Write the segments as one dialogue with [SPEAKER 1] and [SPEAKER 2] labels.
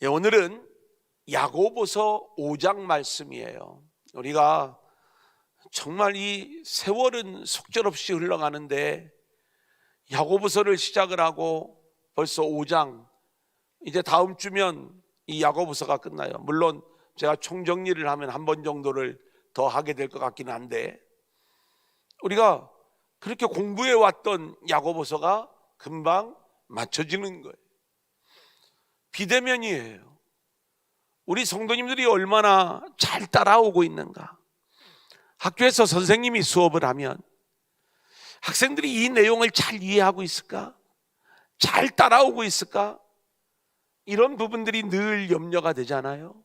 [SPEAKER 1] 오늘은 야고보서 5장 말씀이에요. 우리가 정말 이 세월은 속절없이 흘러가는데 야고보서를 시작을 하고 벌써 5장, 이제 다음 주면 이 야고보서가 끝나요. 물론 제가 총정리를 하면 한 번 정도를 더 하게 될 것 같긴 한데, 우리가 그렇게 공부해 왔던 야고보서가 금방 맞춰지는 거예요. 비대면이에요. 우리 성도님들이 얼마나 잘 따라오고 있는가. 학교에서 선생님이 수업을 하면 학생들이 이 내용을 잘 이해하고 있을까? 잘 따라오고 있을까? 이런 부분들이 늘 염려가 되잖아요.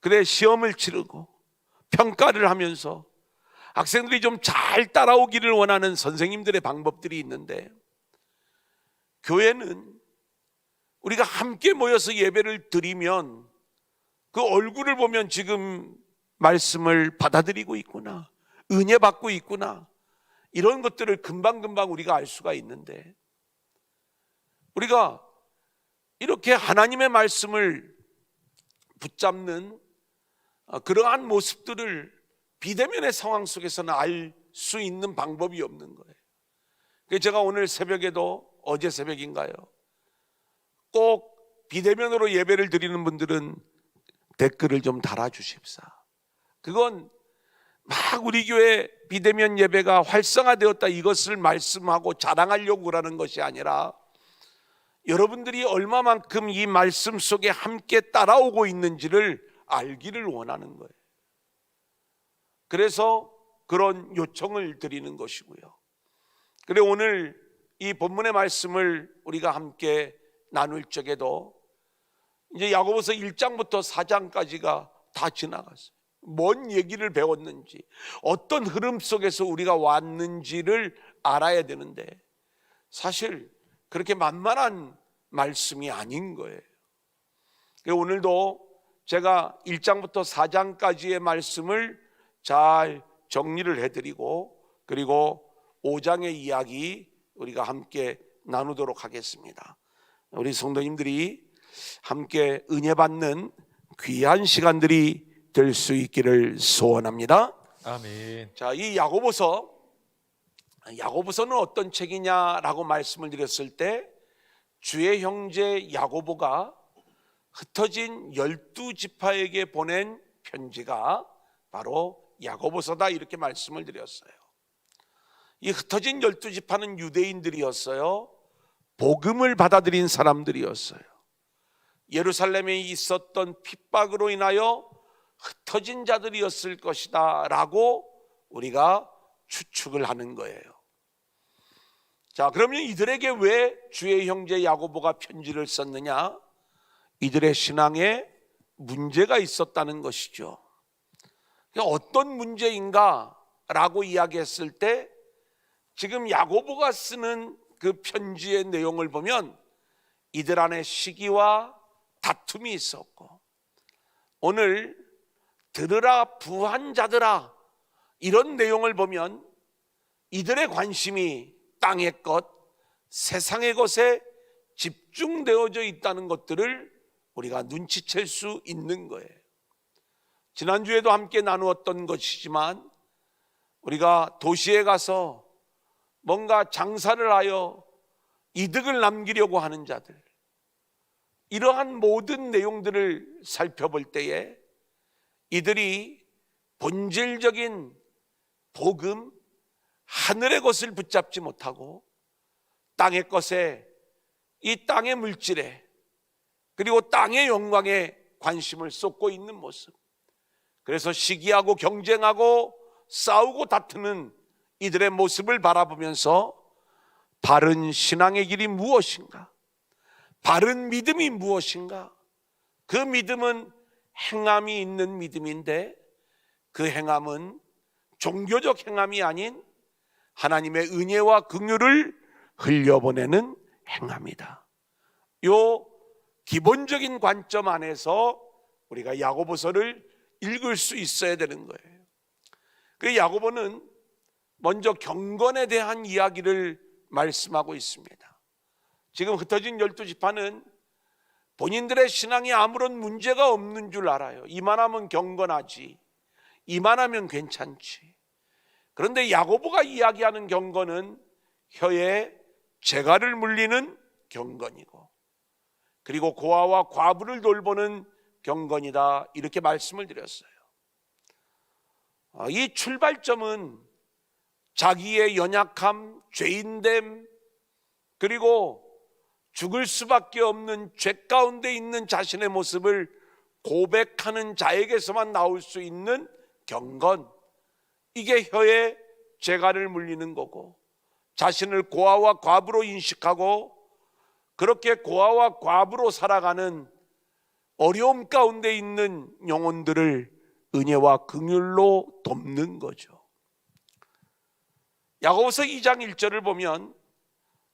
[SPEAKER 1] 그래, 시험을 치르고 평가를 하면서 학생들이 좀 잘 따라오기를 원하는 선생님들의 방법들이 있는데, 교회는 우리가 함께 모여서 예배를 드리면 그 얼굴을 보면 지금 말씀을 받아들이고 있구나, 은혜 받고 있구나, 이런 것들을 금방금방 우리가 알 수가 있는데, 우리가 이렇게 하나님의 말씀을 붙잡는 그러한 모습들을 비대면의 상황 속에서는 알 수 있는 방법이 없는 거예요. 그래서 제가 오늘 새벽에도, 어제 새벽인가요, 꼭 비대면으로 예배를 드리는 분들은 댓글을 좀 달아주십사. 그건 막 우리 교회 비대면 예배가 활성화되었다 이것을 말씀하고 자랑하려고 그러는 것이 아니라, 여러분들이 얼마만큼 이 말씀 속에 함께 따라오고 있는지를 알기를 원하는 거예요. 그래서 그런 요청을 드리는 것이고요. 그래, 오늘 이 본문의 말씀을 우리가 함께 나눌 적에도 이제 야고보서 1장부터 4장까지가 다 지나갔어요. 뭔 얘기를 배웠는지, 어떤 흐름 속에서 우리가 왔는지를 알아야 되는데, 사실 그렇게 만만한 말씀이 아닌 거예요. 오늘도 제가 1장부터 4장까지의 말씀을 잘 정리를 해드리고, 그리고 5장의 이야기 우리가 함께 나누도록 하겠습니다. 우리 성도님들이 함께 은혜 받는 귀한 시간들이 될 수 있기를 소원합니다.
[SPEAKER 2] 아멘.
[SPEAKER 1] 자, 이 야고보서는 어떤 책이냐라고 말씀을 드렸을 때, 주의 형제 야고보가 흩어진 12지파에게 보낸 편지가 바로 야고보서다, 이렇게 말씀을 드렸어요. 이 흩어진 12지파는 유대인들이었어요. 복음을 받아들인 사람들이었어요. 예루살렘에 있었던 핍박으로 인하여 흩어진 자들이었을 것이다 라고 우리가 추측을 하는 거예요. 자, 그러면 이들에게 왜 주의 형제 야고보가 편지를 썼느냐? 이들의 신앙에 문제가 있었다는 것이죠. 어떤 문제인가 라고 이야기했을 때, 지금 야고보가 쓰는 그 편지의 내용을 보면 이들 안에 시기와 다툼이 있었고, 오늘 들으라 부한 자들아, 이런 내용을 보면 이들의 관심이 땅의 것, 세상의 것에 집중되어져 있다는 것들을 우리가 눈치챌 수 있는 거예요. 지난주에도 함께 나누었던 것이지만, 우리가 도시에 가서 뭔가 장사를 하여 이득을 남기려고 하는 자들, 이러한 모든 내용들을 살펴볼 때에 이들이 본질적인 복음, 하늘의 것을 붙잡지 못하고 땅의 것에, 이 땅의 물질에, 그리고 땅의 영광에 관심을 쏟고 있는 모습, 그래서 시기하고 경쟁하고 싸우고 다투는 이들의 모습을 바라보면서 바른 신앙의 길이 무엇인가, 바른 믿음이 무엇인가, 그 믿음은 행함이 있는 믿음인데, 그 행함은 종교적 행함이 아닌 하나님의 은혜와 긍휼을 흘려보내는 행함이다. 요 기본적인 관점 안에서 우리가 야고보서를 읽을 수 있어야 되는 거예요. 그 야고보는 먼저 경건에 대한 이야기를 말씀하고 있습니다. 지금 흩어진 12지파는 본인들의 신앙이 아무런 문제가 없는 줄 알아요. 이만하면 경건하지, 이만하면 괜찮지. 그런데 야고보가 이야기하는 경건은 혀에 재갈을 물리는 경건이고, 그리고 고아와 과부를 돌보는 경건이다, 이렇게 말씀을 드렸어요. 이 출발점은 자기의 연약함, 죄인됨, 그리고 죽을 수밖에 없는 죄 가운데 있는 자신의 모습을 고백하는 자에게서만 나올 수 있는 경건, 이게 혀에 재갈을 물리는 거고, 자신을 고아와 과부로 인식하고 그렇게 고아와 과부로 살아가는 어려움 가운데 있는 영혼들을 은혜와 긍휼로 돕는 거죠. 야고보서 2장 1절을 보면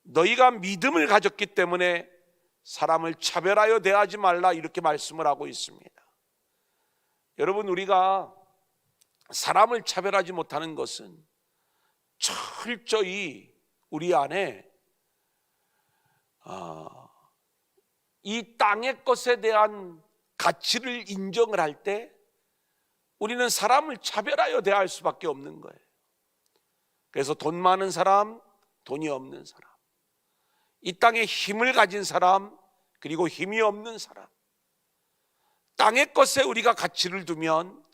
[SPEAKER 1] 너희가 믿음을 가졌기 때문에 사람을 차별하여 대하지 말라, 이렇게 말씀을 하고 있습니다. 여러분, 우리가 사람을 차별하지 못하는 것은 철저히 우리 안에 이 땅의 것에 대한 가치를 인정을 할 때 우리는 사람을 차별하여 대할 수밖에 없는 거예요. 그래서 돈 많은 사람, 돈이 없는 사람, 이 땅에 힘을 가진 사람, 그리고 힘이 없는 사람, 땅의 것에 우리가 가치를 두면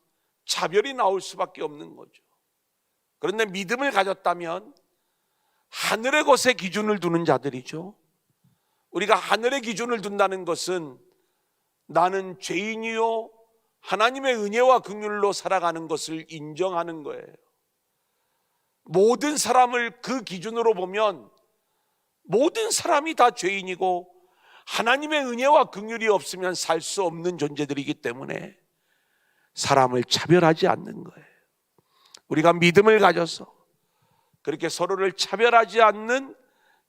[SPEAKER 1] 차별이 나올 수밖에 없는 거죠. 그런데 믿음을 가졌다면 하늘의 것에 기준을 두는 자들이죠. 우리가 하늘의 기준을 둔다는 것은 나는 죄인이요 하나님의 은혜와 긍휼로 살아가는 것을 인정하는 거예요. 모든 사람을 그 기준으로 보면 모든 사람이 다 죄인이고 하나님의 은혜와 긍휼이 없으면 살 수 없는 존재들이기 때문에 사람을 차별하지 않는 거예요. 우리가 믿음을 가져서 그렇게 서로를 차별하지 않는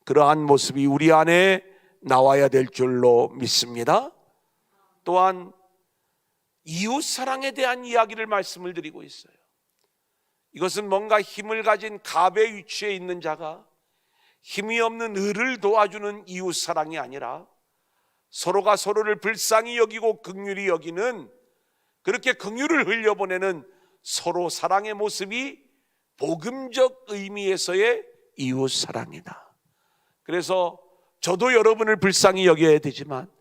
[SPEAKER 1] 그러한 모습이 우리 안에 나와야 될 줄로 믿습니다. 또한 이웃 사랑에 대한 이야기를 말씀을 드리고 있어요. 이것은 뭔가 힘을 가진 갑의 위치에 있는 자가 힘이 없는 을을 도와주는 이웃 사랑이 아니라 서로가 서로를 불쌍히 여기고 긍휼히 여기는, 그렇게 긍휼을 흘려보내는 서로 사랑의 모습이 복음적 의미에서의 이웃 사랑이다. 그래서 저도 여러분을 불쌍히 여겨야 되지만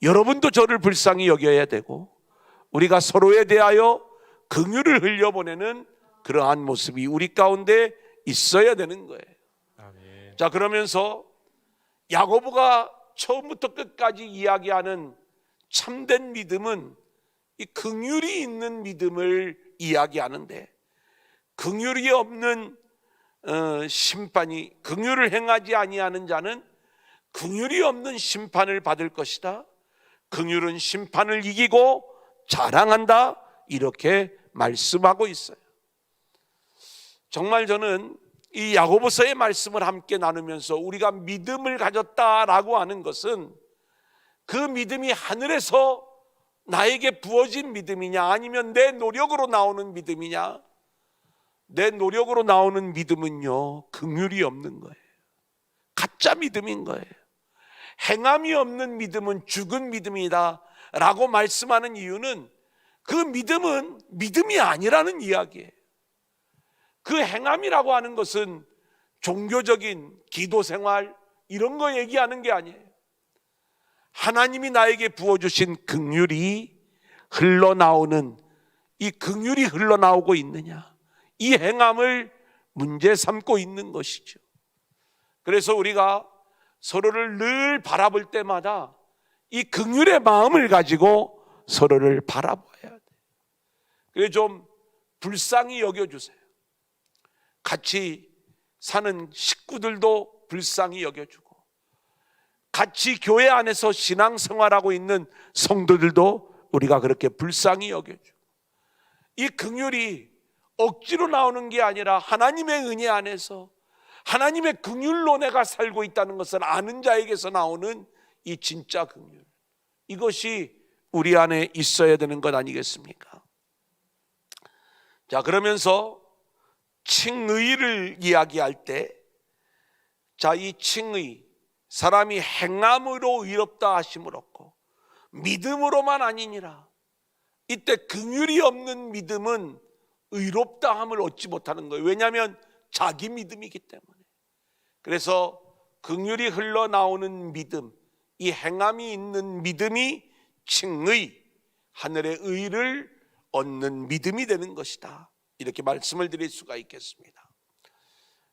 [SPEAKER 1] 여러분도 저를 불쌍히 여겨야 되고, 우리가 서로에 대하여 긍휼을 흘려보내는 그러한 모습이 우리 가운데 있어야 되는 거예요.
[SPEAKER 2] 아멘.
[SPEAKER 1] 자, 그러면서 야고보가 처음부터 끝까지 이야기하는 참된 믿음은 이 긍휼이 있는 믿음을 이야기하는데, 긍휼이 없는 심판이, 긍휼을 행하지 아니하는 자는 긍휼이 없는 심판을 받을 것이다. 긍휼은 심판을 이기고 자랑한다, 이렇게 말씀하고 있어요. 정말 저는 이 야고보서의 말씀을 함께 나누면서 우리가 믿음을 가졌다라고 하는 것은 그 믿음이 하늘에서 나에게 부어진 믿음이냐, 아니면 내 노력으로 나오는 믿음이냐. 내 노력으로 나오는 믿음은요, 긍휼이 없는 거예요. 가짜 믿음인 거예요. 행함이 없는 믿음은 죽은 믿음이다 라고 말씀하는 이유는 그 믿음은 믿음이 아니라는 이야기예요. 그 행함이라고 하는 것은 종교적인 기도 생활 이런 거 얘기하는 게 아니에요. 하나님이 나에게 부어주신 긍휼이 흘러나오는, 이 긍휼이 흘러나오고 있느냐, 이 행함을 문제 삼고 있는 것이죠. 그래서 우리가 서로를 늘 바라볼 때마다 이 긍휼의 마음을 가지고 서로를 바라봐야 돼요. 그래서 좀 불쌍히 여겨주세요. 같이 사는 식구들도 불쌍히 여겨주고, 같이 교회 안에서 신앙생활하고 있는 성도들도 우리가 그렇게 불쌍히 여겨주고, 이 긍휼이 억지로 나오는 게 아니라 하나님의 은혜 안에서 하나님의 긍휼로 내가 살고 있다는 것을 아는 자에게서 나오는 이 진짜 긍휼, 이것이 우리 안에 있어야 되는 것 아니겠습니까? 자, 그러면서 칭의를 이야기할 때, 자, 이 칭의, 사람이 행함으로 의롭다 하심을 얻고 믿음으로만 아니니라. 이때 긍휼이 없는 믿음은 의롭다함을 얻지 못하는 거예요. 왜냐하면 자기 믿음이기 때문에. 그래서 긍휼이 흘러나오는 믿음, 이 행함이 있는 믿음이 칭의, 하늘의 의를 얻는 믿음이 되는 것이다. 이렇게 말씀을 드릴 수가 있겠습니다.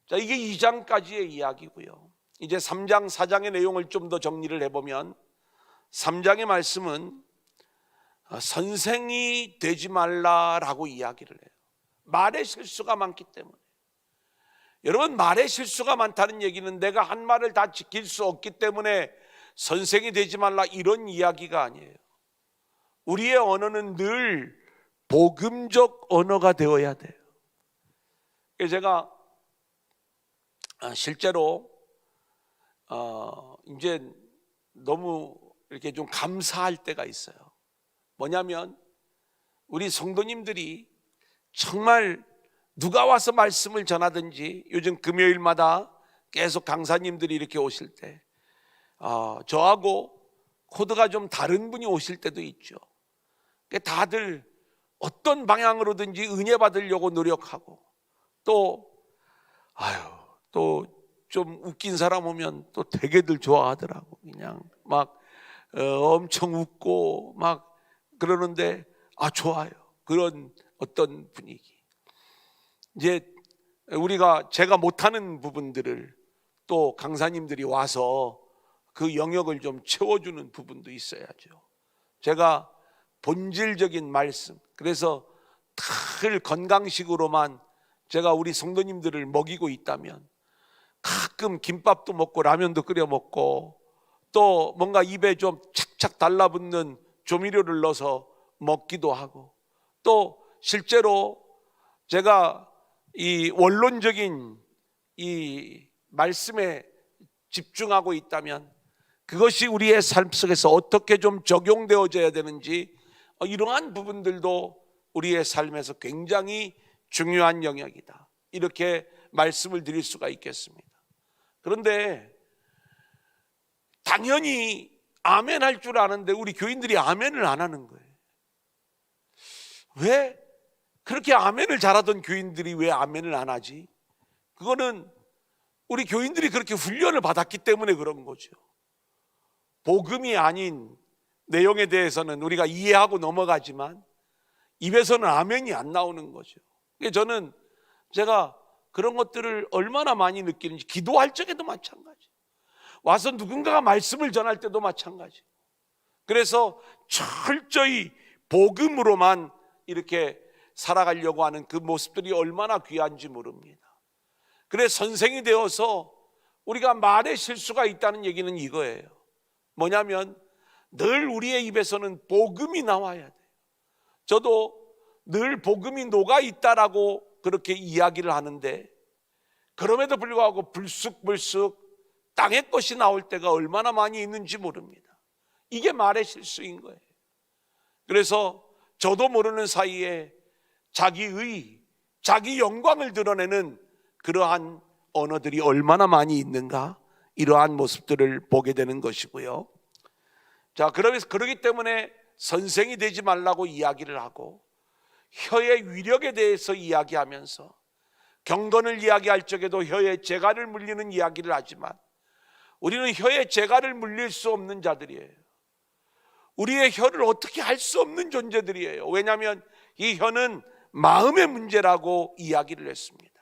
[SPEAKER 1] 자, 이게 2장까지의 이야기고요. 이제 3장, 4장의 내용을 좀 더 정리를 해보면 3장의 말씀은 선생이 되지 말라라고 이야기를 해요. 말의 실수가 많기 때문에. 여러분, 말의 실수가 많다는 얘기는 내가 한 말을 다 지킬 수 없기 때문에 선생이 되지 말라 이런 이야기가 아니에요. 우리의 언어는 늘 복음적 언어가 되어야 돼요. 제가 실제로 이제 너무 이렇게 좀 감사할 때가 있어요. 뭐냐면 우리 성도님들이 정말 누가 와서 말씀을 전하든지, 요즘 금요일마다 계속 강사님들이 이렇게 오실 때 저하고 코드가 좀 다른 분이 오실 때도 있죠. 다들 어떤 방향으로든지 은혜 받으려고 노력하고, 또 좀 웃긴 사람 오면 또 되게들 좋아하더라고. 그냥 막 엄청 웃고 막 그러는데 좋아요. 그런 어떤 분위기. 이제 제가 못하는 부분들을 또 강사님들이 와서 그 영역을 좀 채워주는 부분도 있어야죠. 제가 본질적인 말씀, 그래서 늘 건강식으로만 제가 우리 성도님들을 먹이고 있다면 가끔 김밥도 먹고 라면도 끓여 먹고 또 뭔가 입에 좀 착착 달라붙는 조미료를 넣어서 먹기도 하고, 또 실제로 제가 이 원론적인 이 말씀에 집중하고 있다면 그것이 우리의 삶 속에서 어떻게 좀 적용되어져야 되는지, 이러한 부분들도 우리의 삶에서 굉장히 중요한 영역이다, 이렇게 말씀을 드릴 수가 있겠습니다. 그런데 당연히 아멘 할 줄 아는데 우리 교인들이 아멘을 안 하는 거예요. 왜 그렇게 아멘을 잘하던 교인들이 왜 아멘을 안 하지? 그거는 우리 교인들이 그렇게 훈련을 받았기 때문에 그런 거죠. 복음이 아닌 내용에 대해서는 우리가 이해하고 넘어가지만 입에서는 아멘이 안 나오는 거죠. 저는 제가 그런 것들을 얼마나 많이 느끼는지, 기도할 적에도 마찬가지, 와서 누군가가 말씀을 전할 때도 마찬가지. 그래서 철저히 복음으로만 이렇게 살아가려고 하는 그 모습들이 얼마나 귀한지 모릅니다. 그래서 선생이 되어서 우리가 말에 실수가 있다는 얘기는 이거예요. 뭐냐면 늘 우리의 입에서는 복음이 나와야 돼요. 저도 늘 복음이 녹아 있다라고 그렇게 이야기를 하는데, 그럼에도 불구하고 불쑥불쑥 땅의 것이 나올 때가 얼마나 많이 있는지 모릅니다. 이게 말의 실수인 거예요. 그래서 저도 모르는 사이에 자기의, 자기 영광을 드러내는 그러한 언어들이 얼마나 많이 있는가, 이러한 모습들을 보게 되는 것이고요. 자, 그러기 때문에 선생이 되지 말라고 이야기를 하고, 혀의 위력에 대해서 이야기하면서 경건을 이야기할 적에도 혀의 재갈을 물리는 이야기를 하지만, 우리는 혀의 재갈을 물릴 수 없는 자들이에요. 우리의 혀를 어떻게 할 수 없는 존재들이에요. 왜냐하면 이 혀는 마음의 문제라고 이야기를 했습니다.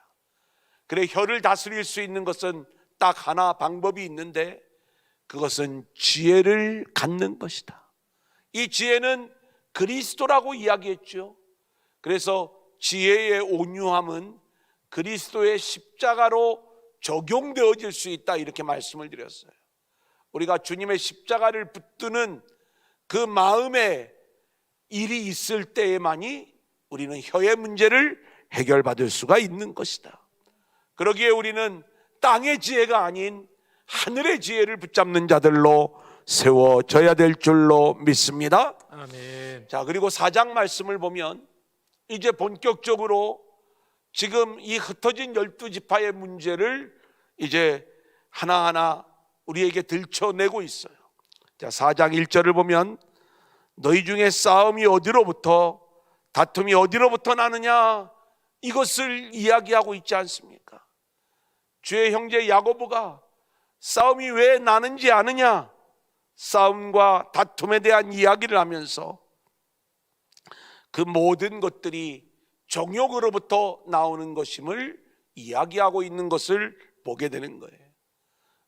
[SPEAKER 1] 그래, 혀를 다스릴 수 있는 것은 딱 하나 방법이 있는데, 그것은 지혜를 갖는 것이다. 이 지혜는 그리스도라고 이야기했죠. 그래서 지혜의 온유함은 그리스도의 십자가로 적용되어질 수 있다, 이렇게 말씀을 드렸어요. 우리가 주님의 십자가를 붙드는 그 마음의 일이 있을 때에만이 우리는 혀의 문제를 해결받을 수가 있는 것이다. 그러기에 우리는 땅의 지혜가 아닌 하늘의 지혜를 붙잡는 자들로 세워져야 될 줄로 믿습니다.
[SPEAKER 2] 아멘.
[SPEAKER 1] 자, 그리고 4장 말씀을 보면 이제 본격적으로 지금 이 흩어진 12지파의 문제를 이제 하나하나 우리에게 들춰내고 있어요. 자, 4장 1절을 보면 너희 중에 싸움이 어디로부터, 다툼이 어디로부터 나느냐, 이것을 이야기하고 있지 않습니까? 주의 형제 야고보가 싸움이 왜 나는지 아느냐, 싸움과 다툼에 대한 이야기를 하면서 그 모든 것들이 정욕으로부터 나오는 것임을 이야기하고 있는 것을 보게 되는 거예요.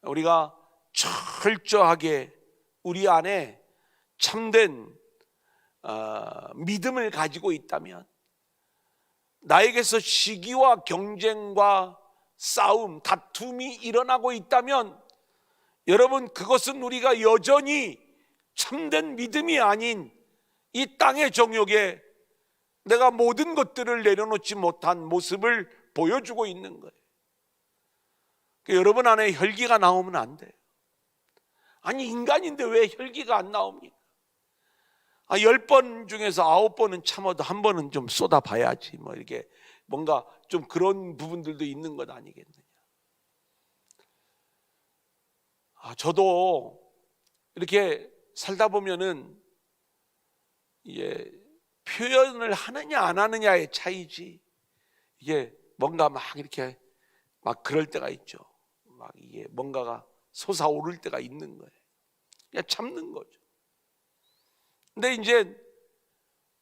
[SPEAKER 1] 우리가 철저하게 우리 안에 참된 믿음을 가지고 있다면, 나에게서 시기와 경쟁과 싸움, 다툼이 일어나고 있다면, 여러분, 그것은 우리가 여전히 참된 믿음이 아닌 이 땅의 정욕에 내가 모든 것들을 내려놓지 못한 모습을 보여주고 있는 거예요. 여러분 안에 혈기가 나오면 안 돼요. 아니, 인간인데 왜 혈기가 안 나옵니까? 10번 중에서 9번은 참아도 한 번은 좀 쏟아봐야지, 뭐 이렇게 뭔가 좀 그런 부분들도 있는 것 아니겠느냐. 저도 이렇게 살다 보면은 이게 표현을 하느냐 안 하느냐의 차이지, 이게 뭔가 막 이렇게 막 그럴 때가 있죠. 막 이게 뭔가가 솟아오를 때가 있는 거예요. 그냥 참는 거죠. 근데 이제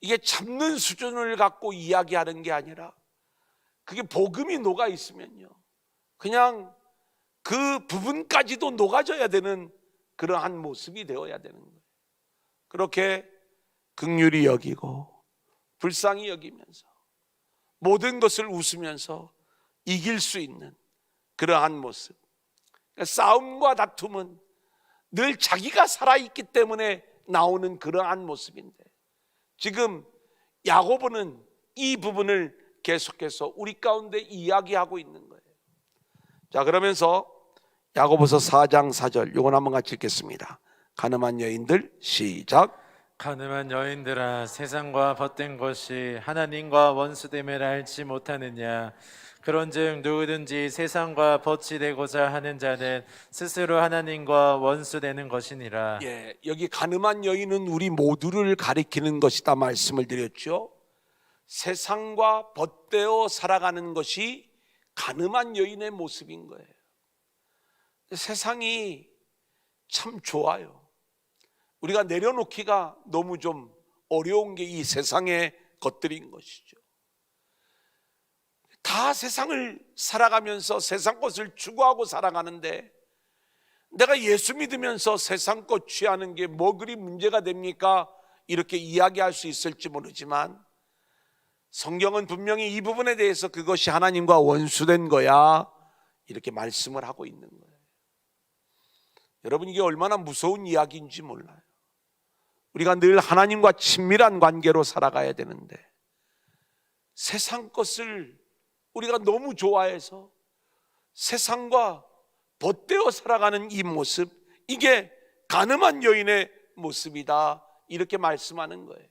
[SPEAKER 1] 이게 참는 수준을 갖고 이야기하는 게 아니라, 그게 복음이 녹아 있으면요, 그냥 그 부분까지도 녹아져야 되는 그러한 모습이 되어야 되는 거예요. 그렇게 긍휼히 여기고 불쌍히 여기면서 모든 것을 웃으면서 이길 수 있는 그러한 모습. 그러니까 싸움과 다툼은 늘 자기가 살아있기 때문에 나오는 그러한 모습인데, 지금 야고보는 이 부분을 계속해서 우리 가운데 이야기하고 있는 거예요. 자, 그러면서 야고보서 4장 4절 요건 한번 같이 읽겠습니다. 가늠한 여인들, 시작.
[SPEAKER 2] 가늠한 여인들아, 세상과 벗된 것이 하나님과 원수됨을 알지 못하느냐? 그런즉 누구든지 세상과 벗이 되고자 하는 자는 스스로 하나님과 원수되는 것이니라.
[SPEAKER 1] 여기 가늠한 여인은 우리 모두를 가리키는 것이다 말씀을 드렸죠. 세상과 벗되어 살아가는 것이 가늠한 여인의 모습인 거예요. 세상이 참 좋아요. 우리가 내려놓기가 너무 좀 어려운 게 이 세상의 것들인 것이죠. 다 세상을 살아가면서 세상 것을 추구하고 살아가는데, 내가 예수 믿으면서 세상 것 취하는 게 뭐 그리 문제가 됩니까? 이렇게 이야기할 수 있을지 모르지만, 성경은 분명히 이 부분에 대해서 그것이 하나님과 원수된 거야, 이렇게 말씀을 하고 있는 거예요. 여러분, 이게 얼마나 무서운 이야기인지 몰라요. 우리가 늘 하나님과 친밀한 관계로 살아가야 되는데, 세상 것을 우리가 너무 좋아해서 세상과 벗되어 살아가는 이 모습, 이게 가늠한 여인의 모습이다, 이렇게 말씀하는 거예요.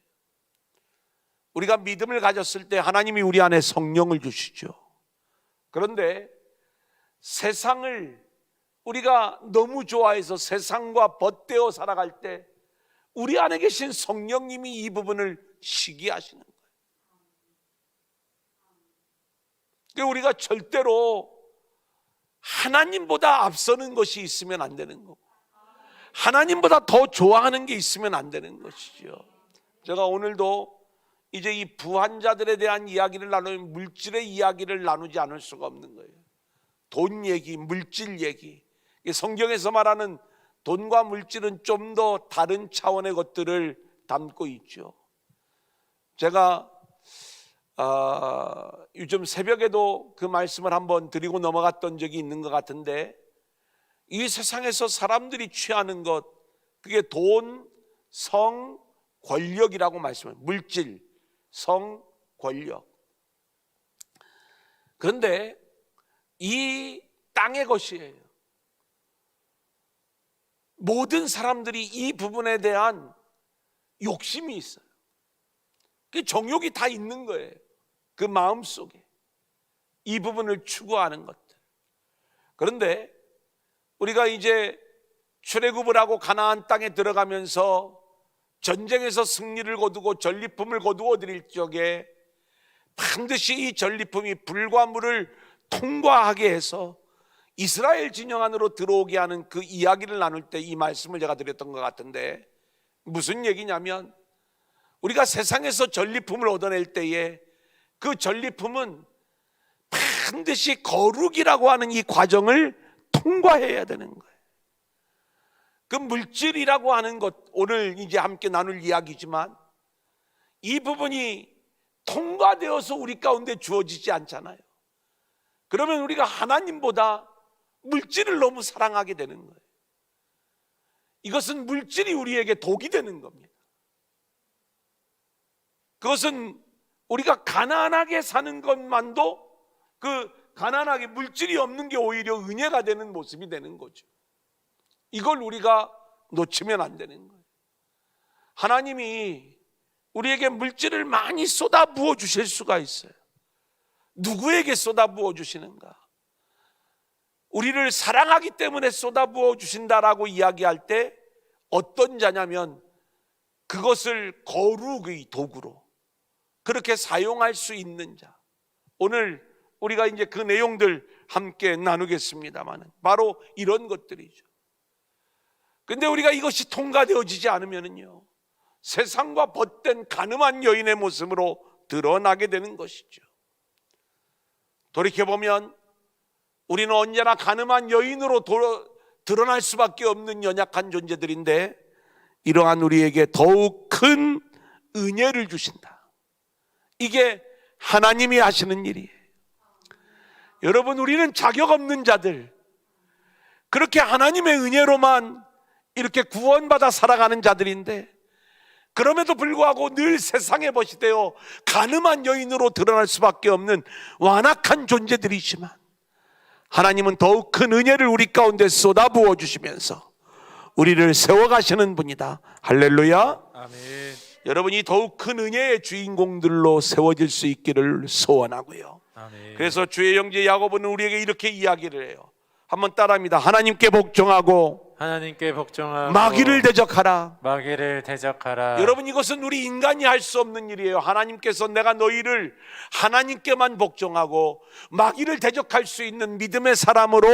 [SPEAKER 1] 우리가 믿음을 가졌을 때 하나님이 우리 안에 성령을 주시죠. 그런데 세상을 우리가 너무 좋아해서 세상과 벗되어 살아갈 때 우리 안에 계신 성령님이 이 부분을 시기하시는 거예요. 그러니까 우리가 절대로 하나님보다 앞서는 것이 있으면 안 되는 거고, 하나님보다 더 좋아하는 게 있으면 안 되는 것이죠. 제가 오늘도 이제 이 부한자들에 대한 이야기를 나누면 물질의 이야기를 나누지 않을 수가 없는 거예요. 돈 얘기, 물질 얘기. 성경에서 말하는 돈과 물질은 좀 더 다른 차원의 것들을 담고 있죠. 제가 요즘 새벽에도 그 말씀을 한번 드리고 넘어갔던 적이 있는 것 같은데, 이 세상에서 사람들이 취하는 것, 그게 돈, 성, 권력이라고 말씀해요. 물질, 성, 권력. 그런데 이 땅의 것이에요. 모든 사람들이 이 부분에 대한 욕심이 있어요. 그 정욕이 다 있는 거예요. 그 마음속에 이 부분을 추구하는 것들. 그런데 우리가 이제 출애굽을 하고 가나안 땅에 들어가면서 전쟁에서 승리를 거두고 전리품을 거두어 드릴 적에 반드시 이 전리품이 불과 물을 통과하게 해서 이스라엘 진영 안으로 들어오게 하는 그 이야기를 나눌 때 이 말씀을 제가 드렸던 것 같은데, 무슨 얘기냐면 우리가 세상에서 전리품을 얻어낼 때에 그 전리품은 반드시 거룩이라고 하는 이 과정을 통과해야 되는 거예요. 그 물질이라고 하는 것, 오늘 이제 함께 나눌 이야기지만 이 부분이 통과되어서 우리 가운데 주어지지 않잖아요. 그러면 우리가 하나님보다 물질을 너무 사랑하게 되는 거예요. 이것은 물질이 우리에게 독이 되는 겁니다. 그것은 우리가 가난하게 사는 것만도 그 가난하게 물질이 없는 게 오히려 은혜가 되는 모습이 되는 거죠. 이걸 우리가 놓치면 안 되는 거예요. 하나님이 우리에게 물질을 많이 쏟아부어 주실 수가 있어요. 누구에게 쏟아부어 주시는가? 우리를 사랑하기 때문에 쏟아부어 주신다라고 이야기할 때 어떤 자냐면 그것을 거룩의 도구로 그렇게 사용할 수 있는 자. 오늘 우리가 이제 그 내용들 함께 나누겠습니다만 바로 이런 것들이죠. 근데 우리가 이것이 통과되어지지 않으면요, 세상과 벗된 가늠한 여인의 모습으로 드러나게 되는 것이죠. 돌이켜보면 우리는 언제나 가늠한 여인으로 드러날 수밖에 없는 연약한 존재들인데 이러한 우리에게 더욱 큰 은혜를 주신다. 이게 하나님이 하시는 일이에요. 여러분, 우리는 자격 없는 자들, 그렇게 하나님의 은혜로만 이렇게 구원받아 살아가는 자들인데 그럼에도 불구하고 늘 세상의 벗이 되어 가늠한 여인으로 드러날 수밖에 없는 완악한 존재들이지만 하나님은 더욱 큰 은혜를 우리 가운데 쏟아부어 주시면서 우리를 세워가시는 분이다. 할렐루야.
[SPEAKER 2] 아멘.
[SPEAKER 1] 여러분이 더욱 큰 은혜의 주인공들로 세워질 수 있기를 소원하고요.
[SPEAKER 2] 아멘.
[SPEAKER 1] 그래서 주의 형제 야고보는 우리에게 이렇게 이야기를 해요. 한번 따라합니다. 하나님께 복종하고
[SPEAKER 2] 하나님께 복종하고
[SPEAKER 1] 마귀를 대적하라.
[SPEAKER 2] 마귀를 대적하라.
[SPEAKER 1] 여러분, 이것은 우리 인간이 할 수 없는 일이에요. 하나님께서 내가 너희를 하나님께만 복종하고 마귀를 대적할 수 있는 믿음의 사람으로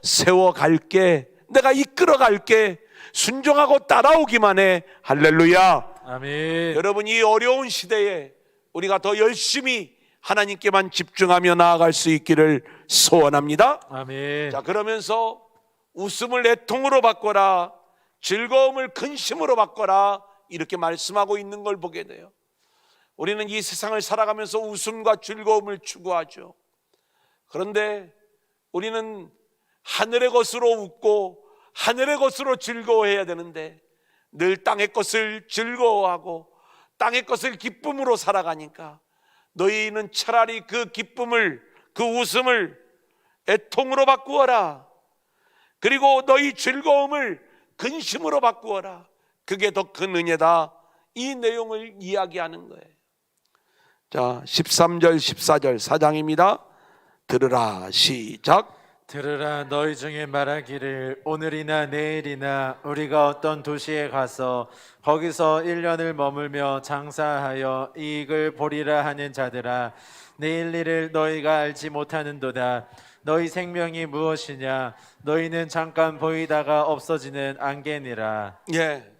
[SPEAKER 1] 세워갈게, 내가 이끌어갈게, 순종하고 따라오기만 해. 할렐루야.
[SPEAKER 2] 아멘.
[SPEAKER 1] 여러분, 이 어려운 시대에 우리가 더 열심히 하나님께만 집중하며 나아갈 수 있기를 소원합니다.
[SPEAKER 2] 아멘.
[SPEAKER 1] 자, 그러면서 웃음을 애통으로 바꿔라, 즐거움을 근심으로 바꿔라, 이렇게 말씀하고 있는 걸 보게 돼요. 우리는 이 세상을 살아가면서 웃음과 즐거움을 추구하죠. 그런데 우리는 하늘의 것으로 웃고 하늘의 것으로 즐거워해야 되는데 늘 땅의 것을 즐거워하고 땅의 것을 기쁨으로 살아가니까 너희는 차라리 그 기쁨을, 그 웃음을 애통으로 바꾸어라. 그리고 너희 즐거움을 근심으로 바꾸어라. 그게 더 큰 은혜다. 이 내용을 이야기하는 거예요. 자, 13절 14절 4장입니다. 들으라. 시작.
[SPEAKER 2] 들으라. 너희 중에 말하기를 오늘이나 내일이나 우리가 어떤 도시에 가서 거기서 1년을 머물며 장사하여 이익을 보리라 하는 자들아, 내일 일을 너희가 알지 못하는도다. 너희 생명이 무엇이냐? 너희는 잠깐 보이다가 없어지는 안개니라.
[SPEAKER 1] 예.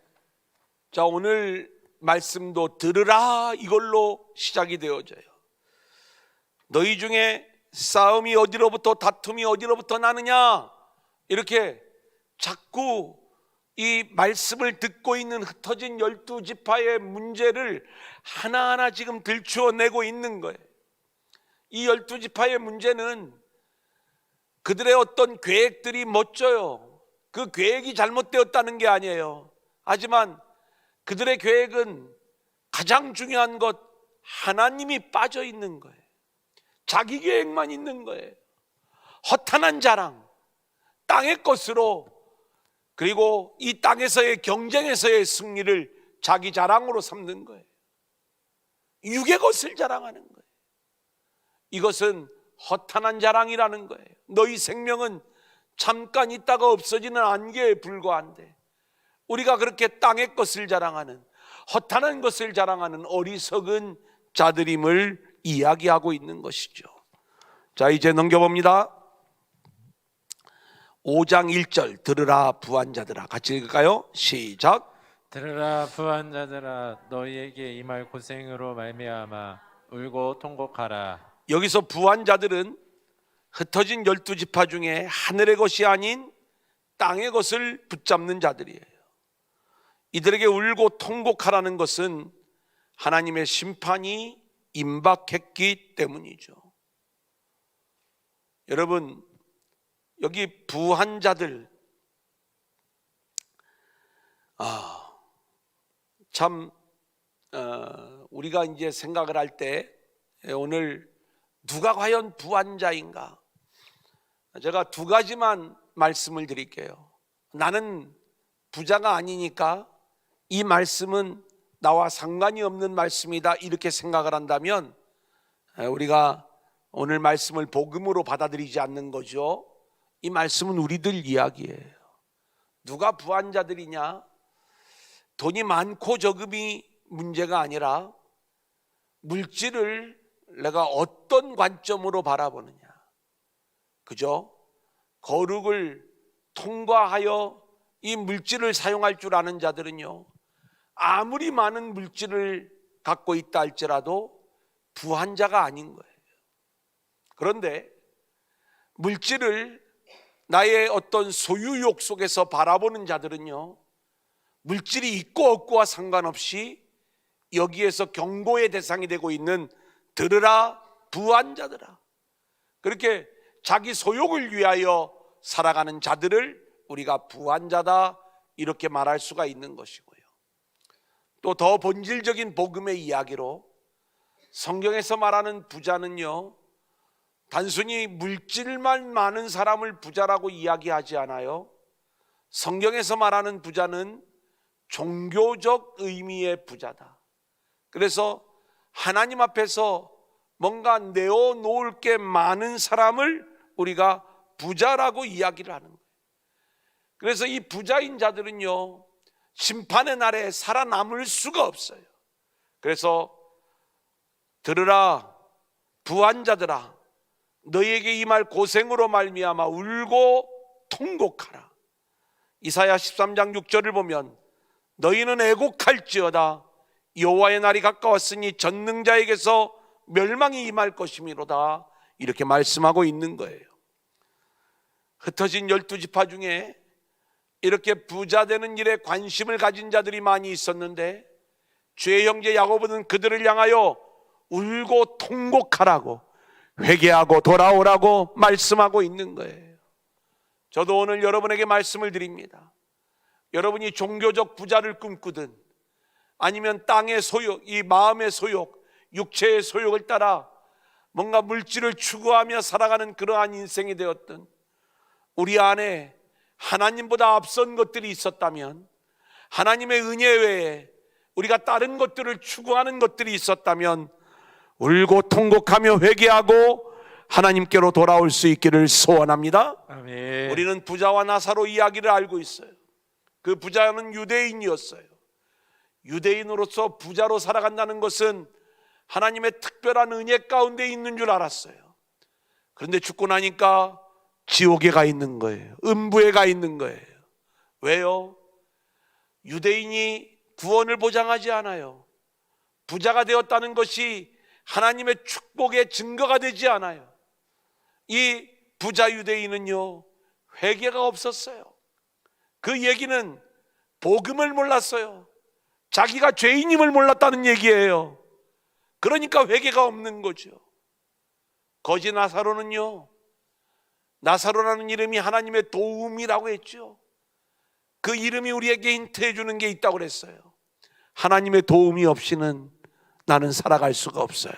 [SPEAKER 1] 자, 오늘 말씀도 들으라 이걸로 시작이 되어져요. 너희 중에 싸움이 어디로부터, 다툼이 어디로부터 나느냐, 이렇게 자꾸 이 말씀을 듣고 있는 흩어진 12지파의 문제를 하나하나 지금 들추어내고 있는 거예요. 이 12지파의 문제는 그들의 어떤 계획들이 멋져요. 그 계획이 잘못되었다는 게 아니에요. 하지만 그들의 계획은 가장 중요한 것, 하나님이 빠져 있는 거예요. 자기 계획만 있는 거예요. 허탄한 자랑, 땅의 것으로, 그리고 이 땅에서의 경쟁에서의 승리를 자기 자랑으로 삼는 거예요. 육의 것을 자랑하는 거예요. 이것은 허탄한 자랑이라는 거예요. 너희 생명은 잠깐 있다가 없어지는 안개에 불과한데 우리가 그렇게 땅의 것을 자랑하는, 허탄한 것을 자랑하는 어리석은 자들임을 이야기하고 있는 것이죠. 자, 이제 넘겨봅니다. 5장 1절 들으라 부한 자들아, 같이 읽을까요? 시작.
[SPEAKER 2] 들으라 부한 자들아, 너희에게 임할 고생으로 말미암아 울고 통곡하라.
[SPEAKER 1] 여기서 부한 자들은 흩어진 12지파 중에 하늘의 것이 아닌 땅의 것을 붙잡는 자들이에요. 이들에게 울고 통곡하라는 것은 하나님의 심판이 임박했기 때문이죠. 여러분, 여기 부한 자들, 참 우리가 이제 생각을 할 때 오늘 누가 과연 부한 자인가? 제가 두 가지만 말씀을 드릴게요. 나는 부자가 아니니까 이 말씀은 나와 상관이 없는 말씀이다, 이렇게 생각을 한다면 우리가 오늘 말씀을 복음으로 받아들이지 않는 거죠. 이 말씀은 우리들 이야기예요. 누가 부한 자들이냐? 돈이 많고 적음이 문제가 아니라 물질을 내가 어떤 관점으로 바라보느냐. 그죠? 거룩을 통과하여 이 물질을 사용할 줄 아는 자들은요, 아무리 많은 물질을 갖고 있다 할지라도 부한 자가 아닌 거예요. 그런데 물질을 나의 어떤 소유욕 속에서 바라보는 자들은요, 물질이 있고 없고와 상관없이 여기에서 경고의 대상이 되고 있는 들으라 부한 자들아, 그렇게 자기 소욕을 위하여 살아가는 자들을 우리가 부한 자다, 이렇게 말할 수가 있는 것이고요. 또 더 본질적인 복음의 이야기로 성경에서 말하는 부자는요, 단순히 물질만 많은 사람을 부자라고 이야기하지 않아요. 성경에서 말하는 부자는 종교적 의미의 부자다. 그래서 하나님 앞에서 뭔가 내어놓을 게 많은 사람을 우리가 부자라고 이야기를 하는 거예요. 그래서 이 부자인 자들은요, 심판의 날에 살아남을 수가 없어요. 그래서 들으라 부한 자들아, 너희에게 임할 고생으로 말미암아 울고 통곡하라. 이사야 13장 6절을 보면 너희는 애곡할지어다, 여호와의 날이 가까웠으니 전능자에게서 멸망이 임할 것이미로다, 이렇게 말씀하고 있는 거예요. 흩어진 12지파 중에 이렇게 부자 되는 일에 관심을 가진 자들이 많이 있었는데 주의 형제 야고보는 그들을 향하여 울고 통곡하라고, 회개하고 돌아오라고 말씀하고 있는 거예요. 저도 오늘 여러분에게 말씀을 드립니다. 여러분이 종교적 부자를 꿈꾸든 아니면 땅의 소욕, 이 마음의 소욕, 육체의 소욕을 따라 뭔가 물질을 추구하며 살아가는 그러한 인생이 되었든, 우리 안에 하나님보다 앞선 것들이 있었다면, 하나님의 은혜 외에 우리가 다른 것들을 추구하는 것들이 있었다면 울고 통곡하며 회개하고 하나님께로 돌아올 수 있기를 소원합니다.
[SPEAKER 2] 아멘.
[SPEAKER 1] 우리는 부자와 나사로 이야기를 알고 있어요. 그 부자는 유대인이었어요. 유대인으로서 부자로 살아간다는 것은 하나님의 특별한 은혜 가운데 있는 줄 알았어요. 그런데 죽고 나니까 지옥에 가 있는 거예요. 음부에 가 있는 거예요. 왜요? 유대인이 구원을 보장하지 않아요. 부자가 되었다는 것이 하나님의 축복의 증거가 되지 않아요. 이 부자 유대인은요, 회개가 없었어요. 그 얘기는 복음을 몰랐어요. 자기가 죄인임을 몰랐다는 얘기예요. 그러니까 회개가 없는 거죠. 거지 나사로는요, 나사로라는 이름이 하나님의 도움이라고 했죠. 그 이름이 우리에게 힌트해 주는 게 있다고 그랬어요. 하나님의 도움이 없이는 나는 살아갈 수가 없어요.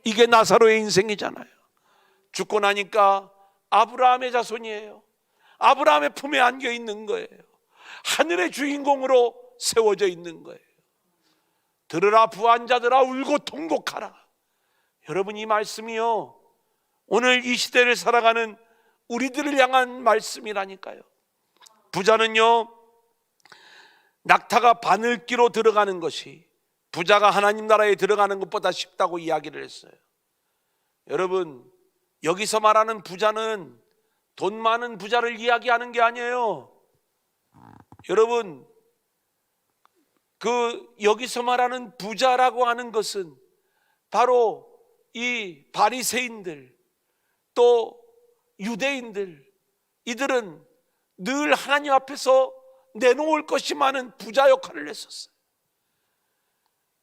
[SPEAKER 1] 이게 나사로의 인생이잖아요. 죽고 나니까 아브라함의 자손이에요. 아브라함의 품에 안겨 있는 거예요. 하늘의 주인공으로 세워져 있는 거예요. 들으라 부한 자들아, 울고 통곡하라. 여러분, 이 말씀이요, 오늘 이 시대를 살아가는 우리들을 향한 말씀이라니까요. 부자는요, 낙타가 바늘기로 들어가는 것이 부자가 하나님 나라에 들어가는 것보다 쉽다고 이야기를 했어요. 여러분, 여기서 말하는 부자는 돈 많은 부자를 이야기하는 게 아니에요. 여러분, 여기서 말하는 부자라고 하는 것은 바로 이 바리새인들, 또 유대인들, 이들은 늘 하나님 앞에서 내놓을 것이 많은 부자 역할을 했었어요.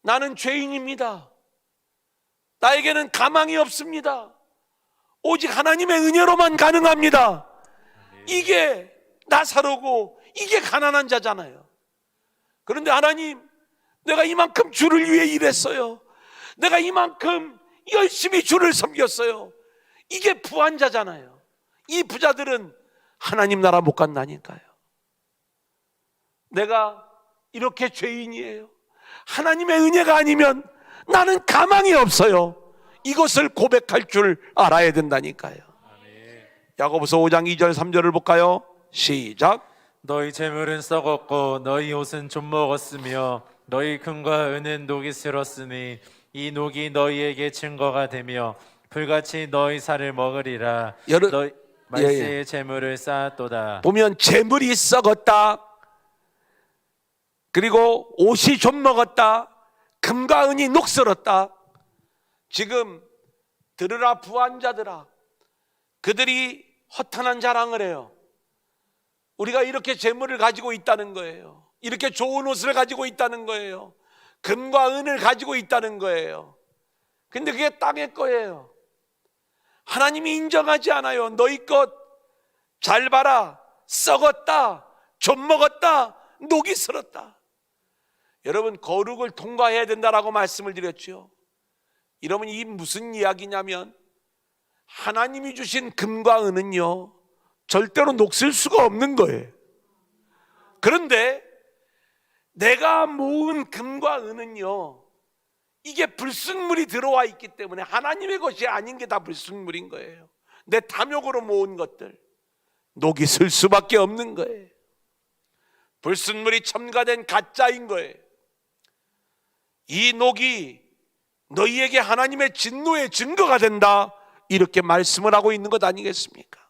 [SPEAKER 1] 나는 죄인입니다. 나에게는 가망이 없습니다. 오직 하나님의 은혜로만 가능합니다. 이게 나사로고 이게 가난한 자잖아요. 그런데 하나님, 내가 이만큼 주를 위해 일했어요. 내가 이만큼 열심히 주를 섬겼어요. 이게 부한 자잖아요. 이 부자들은 하나님 나라 못 간다니까요. 내가 이렇게 죄인이에요. 하나님의 은혜가 아니면 나는 가망이 없어요. 이것을 고백할 줄 알아야 된다니까요. 야고보서 5장 2절 3절을 볼까요? 시작.
[SPEAKER 2] 너희 재물은 썩었고 너희 옷은 좀 먹었으며 너희 금과 은은 녹이 슬었으니 이 녹이 너희에게 증거가 되며 불같이 너희 살을 먹으리라. 너희 말세의 재물을 쌓았도다.
[SPEAKER 1] 보면 재물이 썩었다, 그리고 옷이 좀 먹었다, 금과 은이 녹슬었다. 지금 들으라 부한 자들아, 그들이 허탄한 자랑을 해요. 우리가 이렇게 재물을 가지고 있다는 거예요. 이렇게 좋은 옷을 가지고 있다는 거예요. 금과 은을 가지고 있다는 거예요. 근데 그게 땅의 거예요. 하나님이 인정하지 않아요. 너희 것 잘 봐라, 썩었다, 좀 먹었다, 녹이 슬었다. 여러분, 거룩을 통과해야 된다라고 말씀을 드렸죠. 여러분, 이 무슨 이야기냐면 하나님이 주신 금과 은은요 절대로 녹슬 수가 없는 거예요. 그런데 내가 모은 금과 은은요, 이게 불순물이 들어와 있기 때문에 하나님의 것이 아닌 게 다 불순물인 거예요. 내 탐욕으로 모은 것들, 녹이 슬 수밖에 없는 거예요. 불순물이 첨가된 가짜인 거예요. 이 녹이 너희에게 하나님의 진노의 증거가 된다, 이렇게 말씀을 하고 있는 것 아니겠습니까?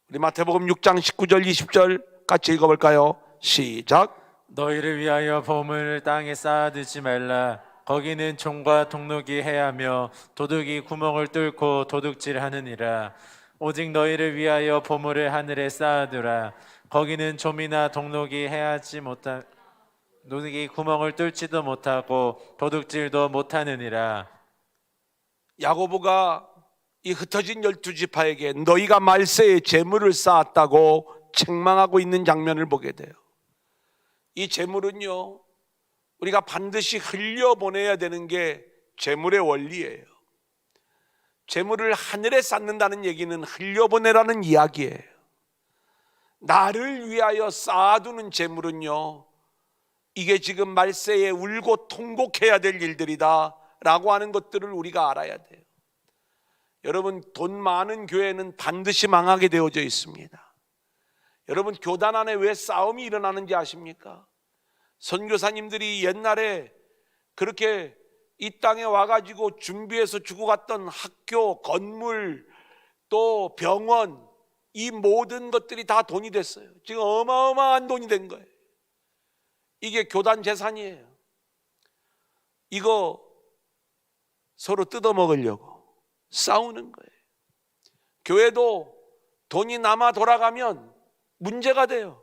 [SPEAKER 1] 우리 마태복음 6장 19절 20절 같이 읽어볼까요? 시작.
[SPEAKER 2] 너희를 위하여 보물을 땅에 쌓아두지 말라. 거기는 종과 동록이 해하며 도둑이 구멍을 뚫고 도둑질하느니라. 오직 너희를 위하여 보물을 하늘에 쌓아두라. 거기는 좀이나 동록이 해하지 못하 도둑이 구멍을 뚫지도 못하고 도둑질도 못하느니라.
[SPEAKER 1] 야고보가 이 흩어진 12지파에게 너희가 말세에 재물을 쌓았다고 책망하고 있는 장면을 보게 돼요. 이 재물은요, 우리가 반드시 흘려보내야 되는 게 재물의 원리예요. 재물을 하늘에 쌓는다는 얘기는 흘려보내라는 이야기예요. 나를 위하여 쌓아두는 재물은요, 이게 지금 말세에 울고 통곡해야 될 일들이다 라고 하는 것들을 우리가 알아야 돼요. 여러분, 돈 많은 교회는 반드시 망하게 되어져 있습니다. 여러분, 교단 안에 왜 싸움이 일어나는지 아십니까? 선교사님들이 옛날에 그렇게 이 땅에 와가지고 준비해서 주고 갔던 학교, 건물, 또 병원, 이 모든 것들이 다 돈이 됐어요. 지금 어마어마한 돈이 된 거예요. 이게 교단 재산이에요. 이거 서로 뜯어먹으려고 싸우는 거예요. 교회도 돈이 남아 돌아가면 문제가 돼요.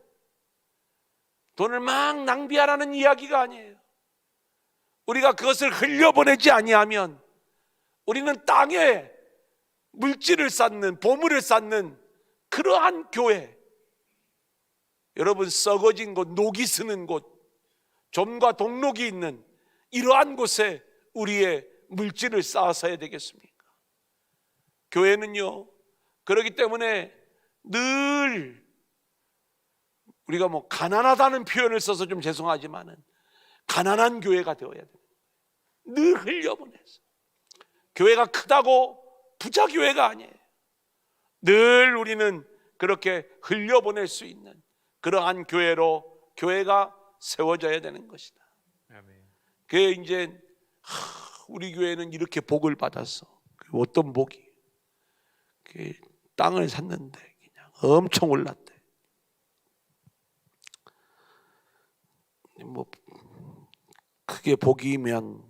[SPEAKER 1] 돈을 막 낭비하라는 이야기가 아니에요. 우리가 그것을 흘려보내지 아니하면 우리는 땅에 물질을 쌓는, 보물을 쌓는 그러한 교회, 여러분, 썩어진 곳, 녹이 스는 곳, 좀과 동록이 있는 이러한 곳에 우리의 물질을 쌓아서야 되겠습니까? 교회는요, 그렇기 때문에 늘 우리가 가난하다는 표현을 써서 좀 죄송하지만은 가난한 교회가 되어야 돼요. 늘 흘려보내서. 교회가 크다고 부자 교회가 아니에요. 늘 우리는 그렇게 흘려보낼 수 있는 그러한 교회로, 교회가 세워져야 되는 것이다.
[SPEAKER 2] 아멘.
[SPEAKER 1] 그게 이제 우리 교회는 이렇게 복을 받았어. 어떤 복이? 그 땅을 샀는데 그냥 엄청 올랐대. 뭐 그게 복이면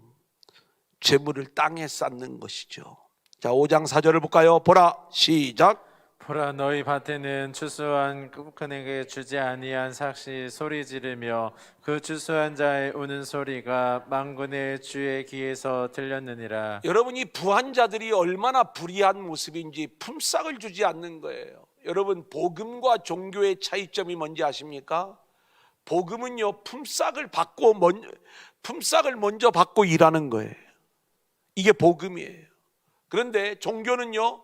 [SPEAKER 1] 재물을 땅에 쌓는 것이죠. 자, 5장 4절을 볼까요? 보라, 시작.
[SPEAKER 2] 보라 너희 밭에는 추수한 그에게 주지 아니한 삭시 소리 지르며 그 추수한 자의 우는 소리가 만군의 주의 귀에서 들렸느니라.
[SPEAKER 1] 여러분, 이 부한 자들이 얼마나 불의한 모습인지 품삯을 주지 않는 거예요. 여러분, 복음과 종교의 차이점이 뭔지 아십니까? 복음은요, 품삯을 먼저 받고 일하는 거예요. 이게 복음이에요. 그런데 종교는요,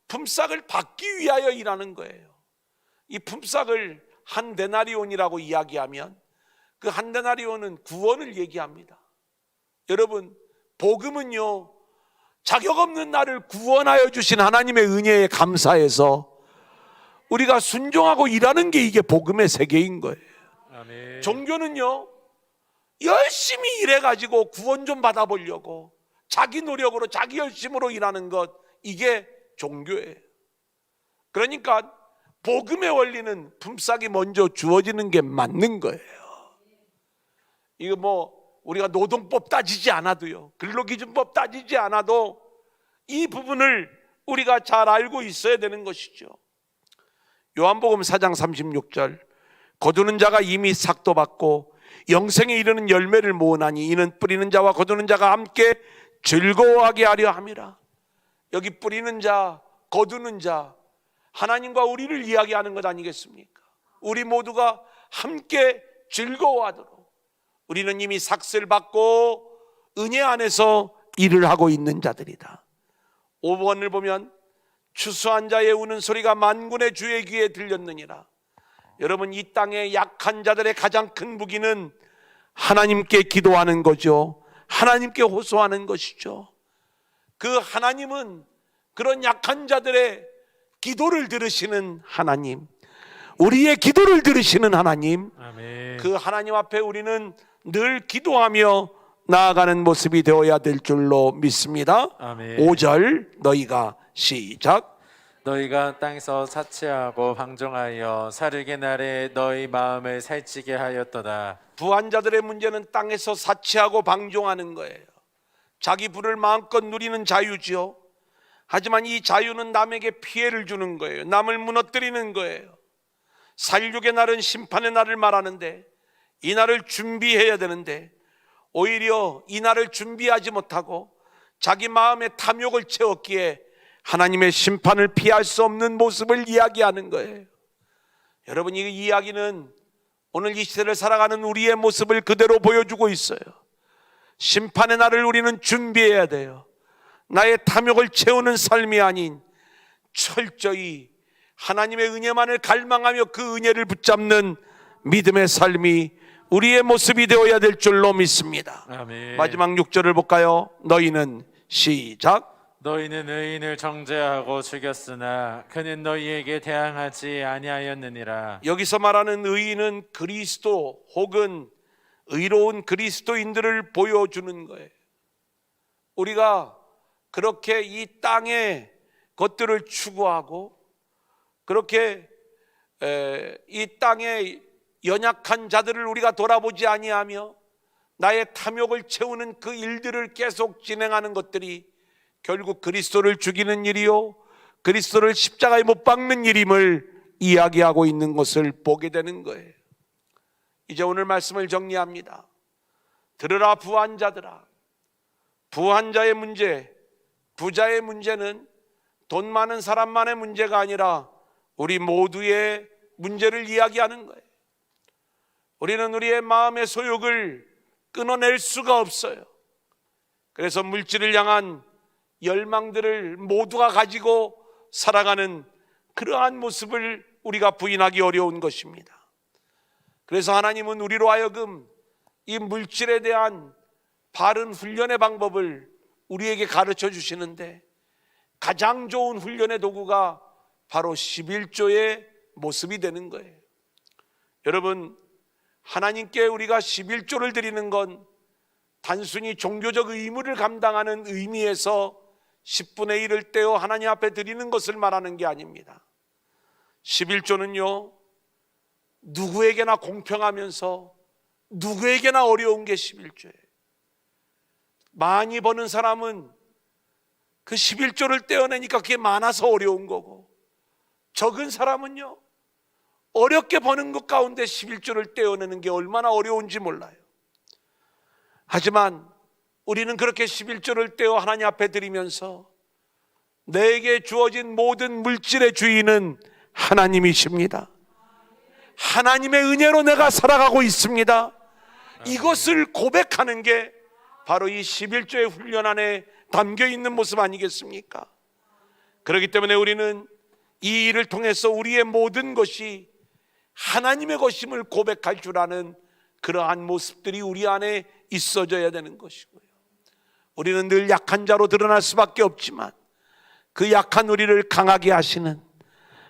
[SPEAKER 1] 품삯을 받기 위하여 일하는 거예요. 이 품삯을 한 데나리온이라고 이야기하면 그 한 데나리온은 구원을 얘기합니다. 여러분, 복음은요, 자격 없는 나를 구원하여 주신 하나님의 은혜에 감사해서 우리가 순종하고 일하는 게 이게 복음의 세계인 거예요.
[SPEAKER 2] 아멘.
[SPEAKER 1] 종교는요, 열심히 일해가지고 구원 좀 받아보려고 자기 노력으로 자기 열심으로 일하는 것, 이게 종교예요. 그러니까 복음의 원리는 품삯이 먼저 주어지는 게 맞는 거예요. 이거 뭐 우리가 노동법 따지지 않아도요, 근로기준법 따지지 않아도 이 부분을 우리가 잘 알고 있어야 되는 것이죠. 요한복음 4장 36절, 거두는 자가 이미 삭도 받고 영생에 이르는 열매를 모으나니 이는 뿌리는 자와 거두는 자가 함께 즐거워하게 하려 함이라. 여기 뿌리는 자, 거두는 자, 하나님과 우리를 이야기하는 것 아니겠습니까? 우리 모두가 함께 즐거워하도록, 우리는 이미 삭슬 받고 은혜 안에서 일을 하고 있는 자들이다. 5번을 보면 추수한 자의 우는 소리가 만군의 주의 귀에 들렸느니라. 여러분, 이 땅의 약한 자들의 가장 큰 무기는 하나님께 기도하는 거죠. 하나님께 호소하는 것이죠. 그 하나님은 그런 약한 자들의 기도를 들으시는 하나님, 우리의 기도를 들으시는 하나님,
[SPEAKER 2] 아멘.
[SPEAKER 1] 그 하나님 앞에 우리는 늘 기도하며 나아가는 모습이 되어야 될 줄로 믿습니다.
[SPEAKER 2] 아멘.
[SPEAKER 1] 5절 너희가 시작.
[SPEAKER 2] 너희가 땅에서 사치하고 방종하여 사르게 날에 너희 마음을 살찌게 하였도다.
[SPEAKER 1] 부한 자들의 문제는 땅에서 사치하고 방종하는 거예요. 자기 부를 마음껏 누리는 자유지요. 하지만 이 자유는 남에게 피해를 주는 거예요. 남을 무너뜨리는 거예요. 살육의 날은 심판의 날을 말하는데 이 날을 준비해야 되는데 오히려 이 날을 준비하지 못하고 자기 마음에 탐욕을 채웠기에 하나님의 심판을 피할 수 없는 모습을 이야기하는 거예요. 여러분, 이 이야기는 오늘 이 시대를 살아가는 우리의 모습을 그대로 보여주고 있어요. 심판의 날을 우리는 준비해야 돼요. 나의 탐욕을 채우는 삶이 아닌 철저히 하나님의 은혜만을 갈망하며 그 은혜를 붙잡는 믿음의 삶이 우리의 모습이 되어야 될 줄로 믿습니다.
[SPEAKER 2] 아멘.
[SPEAKER 1] 마지막 6절을 볼까요? 너희는 시작.
[SPEAKER 2] 너희는 의인을 정죄하고 죽였으나 그는 너희에게 대항하지 아니하였느니라.
[SPEAKER 1] 여기서 말하는 의인은 그리스도 혹은 의로운 그리스도인들을 보여주는 거예요. 우리가 그렇게 이 땅의 것들을 추구하고 그렇게 이 땅의 연약한 자들을 우리가 돌아보지 아니하며 나의 탐욕을 채우는 그 일들을 계속 진행하는 것들이 결국 그리스도를 죽이는 일이요, 그리스도를 십자가에 못 박는 일임을 이야기하고 있는 것을 보게 되는 거예요. 이제 오늘 말씀을 정리합니다. 들으라 부한 자들아. 부한 자의 문제, 부자의 문제는 돈 많은 사람만의 문제가 아니라 우리 모두의 문제를 이야기하는 거예요. 우리는 우리의 마음의 소욕을 끊어낼 수가 없어요. 그래서 물질을 향한 열망들을 모두가 가지고 살아가는 그러한 모습을 우리가 부인하기 어려운 것입니다. 그래서 하나님은 우리로 하여금 이 물질에 대한 바른 훈련의 방법을 우리에게 가르쳐 주시는데 가장 좋은 훈련의 도구가 바로 11조의 모습이 되는 거예요. 여러분, 하나님께 우리가 11조를 드리는 건 단순히 종교적 의무를 감당하는 의미에서 10분의 1을 떼어 하나님 앞에 드리는 것을 말하는 게 아닙니다. 11조는요, 누구에게나 공평하면서 누구에게나 어려운 게 11조예요. 많이 버는 사람은 그 11조를 떼어내니까 그게 많아서 어려운 거고, 적은 사람은요, 어렵게 버는 것 가운데 11조를 떼어내는 게 얼마나 어려운지 몰라요. 하지만 우리는 그렇게 11조를 떼어 하나님 앞에 드리면서 내게 주어진 모든 물질의 주인은 하나님이십니다. 하나님의 은혜로 내가 살아가고 있습니다. 이것을 고백하는 게 바로 이 11조의 훈련 안에 담겨 있는 모습 아니겠습니까? 그렇기 때문에 우리는 이 일을 통해서 우리의 모든 것이 하나님의 것임을 고백할 줄 아는 그러한 모습들이 우리 안에 있어져야 되는 것이고요. 우리는 늘 약한 자로 드러날 수밖에 없지만 그 약한 우리를 강하게 하시는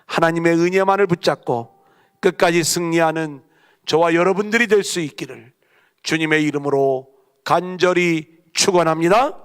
[SPEAKER 1] 하나님의 은혜만을 붙잡고 끝까지 승리하는 저와 여러분들이 될 수 있기를 주님의 이름으로 간절히 축원합니다.